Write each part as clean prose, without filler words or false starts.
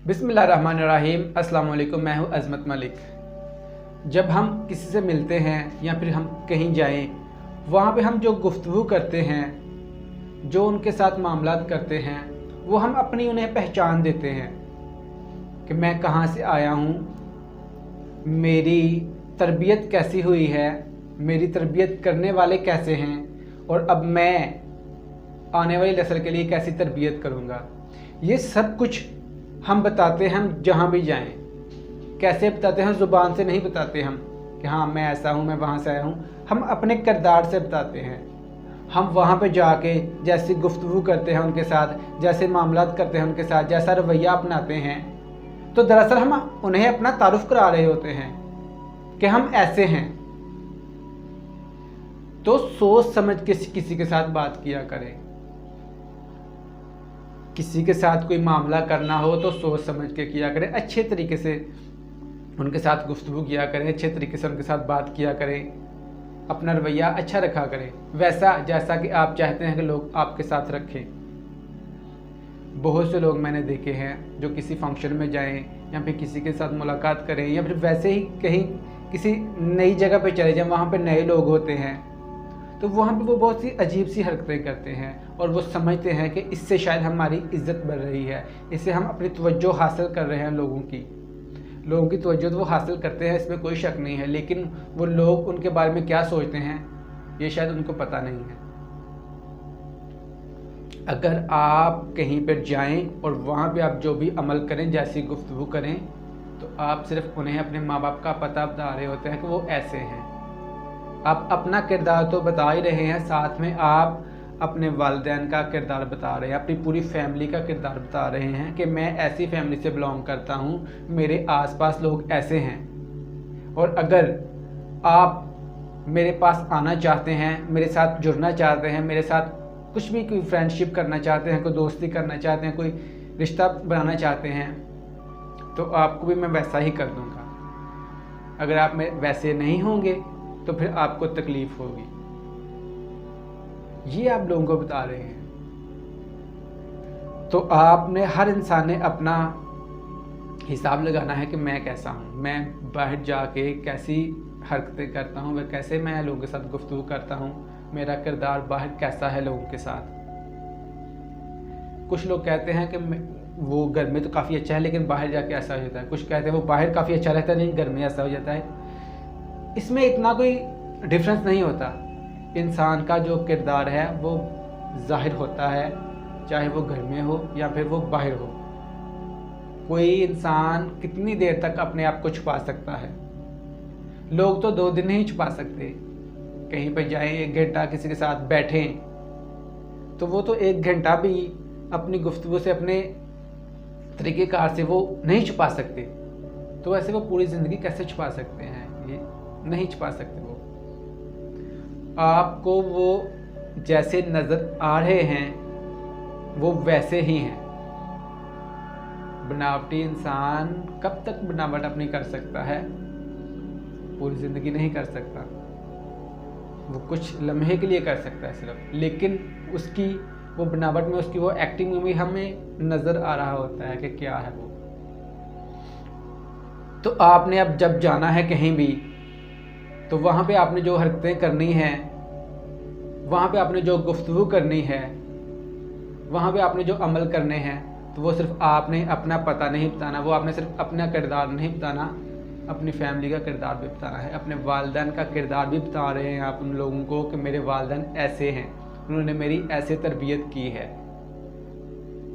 बिस्मिल्लाहिर्रहमानिर्रहीम। अस्सलाम वालेकुम। मैं हूँ अज़मत मलिक। जब हम किसी से मिलते हैं या फिर हम कहीं जाएं, वहाँ पे हम जो गुफ्तगू करते हैं, जो उनके साथ मामलात करते हैं, वो हम अपनी उन्हें पहचान देते हैं कि मैं कहाँ से आया हूँ, मेरी तरबियत कैसी हुई है, मेरी तरबियत करने वाले कैसे हैं और अब मैं आने वाली नस्ल के लिए कैसी तरबियत करूँगा। ये सब कुछ हम बताते हैं। हम जहाँ भी जाएं कैसे बताते हैं? ज़ुबान से नहीं बताते हम कि हाँ मैं ऐसा हूँ, मैं वहाँ से आया हूँ। हम अपने किरदार से बताते हैं। हम वहाँ पे जाके जैसी गुफ्तगू करते हैं उनके साथ, जैसे मामलात करते हैं उनके साथ, जैसा रवैया अपनाते हैं, तो दरअसल हम उन्हें अपना तारुफ करा रहे होते हैं कि हम ऐसे हैं। तो सोच समझ के किसी के साथ बात किया करें। किसी के साथ कोई मामला करना हो तो सोच समझ के किया करें, अच्छे तरीके से उनके साथ गुफ्तगू किया करें, अच्छे तरीके से उनके साथ बात किया करें, अपना रवैया अच्छा रखा करें, वैसा जैसा कि आप चाहते हैं कि लोग आपके साथ रखें। बहुत से लोग मैंने देखे हैं जो किसी फंक्शन में जाएं या फिर किसी के साथ मुलाकात करें या फिर वैसे ही कहीं किसी नई जगह पे चले जाएं, वहाँ पे नए लोग होते हैं, तो वहाँ पे वो बहुत सी अजीब सी हरकतें करते हैं और वो समझते हैं कि इससे शायद हमारी इज़्ज़त बढ़ रही है, इससे हम अपनी तवज्जो हासिल कर रहे हैं। लोगों की तवज्जो तो वो हासिल करते हैं, इसमें कोई शक नहीं है, लेकिन वो लोग उनके बारे में क्या सोचते हैं ये शायद उनको पता नहीं है। अगर आप कहीं पर जाएं और वहाँ पे आप जो भी अमल करें, जैसी गुफ्तगू करें, तो आप सिर्फ उन्हें अपने माँ बाप का पता बता रहे होते हैं कि वो ऐसे हैं। आप अपना किरदार तो बता ही रहे हैं, साथ में आप अपने वालिदैन का किरदार बता रहे हैं, अपनी पूरी फैमिली का किरदार बता रहे हैं कि मैं ऐसी फैमिली से बिलोंग करता हूँ, मेरे आसपास लोग ऐसे हैं। और अगर आप मेरे पास आना चाहते हैं, मेरे साथ जुड़ना चाहते हैं, मेरे साथ कुछ भी कोई फ्रेंडशिप करना चाहते हैं, कोई दोस्ती करना चाहते हैं, कोई रिश्ता बनाना चाहते हैं, तो आपको भी मैं वैसा ही कर दूँगा। अगर आप वैसे नहीं होंगे तो फिर आपको तकलीफ़ होगी। ये आप लोगों को बता रहे हैं। तो आपने, हर इंसान ने अपना हिसाब लगाना है कि मैं कैसा हूँ, मैं बाहर जाके कैसी हरकतें करता हूँ, वह कैसे मैं लोगों के साथ गुफ्तगू करता हूँ, मेरा किरदार बाहर कैसा है लोगों के साथ। कुछ लोग कहते हैं कि वो घर में तो काफ़ी अच्छा है लेकिन बाहर जाके ऐसा हो जाता है। कुछ कहते हैं वो बाहर काफ़ी अच्छा रहता है लेकिन घर में ऐसा हो जाता है। इसमें इतना कोई डिफरेंस नहीं होता। इंसान का जो किरदार है वो ज़ाहिर होता है, चाहे वो घर में हो या फिर वो बाहर हो। कोई इंसान कितनी देर तक अपने आप को छुपा सकता है? लोग तो 2 दिन नहीं छुपा सकते। कहीं पर जाएं, 1 घंटा किसी के साथ बैठें, तो वो तो 1 घंटा भी अपनी गुफ्तगू से, अपने तरीक़ेकार से वो नहीं छुपा सकते। तो वैसे वो पूरी ज़िंदगी कैसे छुपा सकते हैं? ये नहीं छुपा सकते। वो आपको वो जैसे नज़र आ रहे हैं वो वैसे ही हैं। बनावटी इंसान कब तक बनावट अपनी कर सकता है? पूरी ज़िंदगी नहीं कर सकता। वो कुछ लम्हे के लिए कर सकता है सिर्फ, लेकिन उसकी वो बनावट में, उसकी वो एक्टिंग में भी हमें नज़र आ रहा होता है कि क्या है वो। तो आपने अब जब जाना है कहीं भी, तो वहाँ पे आपने जो हरकतें करनी हैं, वहाँ पे आपने जो गुफ्तगू करनी है, वहाँ पे आपने जो अमल करने हैं, तो वो सिर्फ आपने अपना पता नहीं बताना, वो आपने सिर्फ अपना किरदार नहीं बताना, अपनी फैमिली का किरदार भी बताना है। अपने वालिदैन का किरदार भी बता रहे हैं आप उन लोगों को कि मेरे वालिदैन ऐसे हैं, उन्होंने मेरी ऐसे तरबियत की है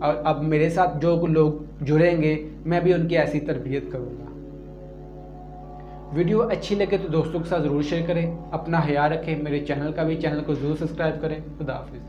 और अब मेरे साथ जो लोग जुड़ेंगे मैं भी उनकी ऐसी तरबियत करूँगा। वीडियो अच्छी लगे तो दोस्तों के साथ ज़रूर शेयर करें। अपना ख्याल रखें। मेरे चैनल को ज़रूर सब्सक्राइब करें। खुदा हाफिज़।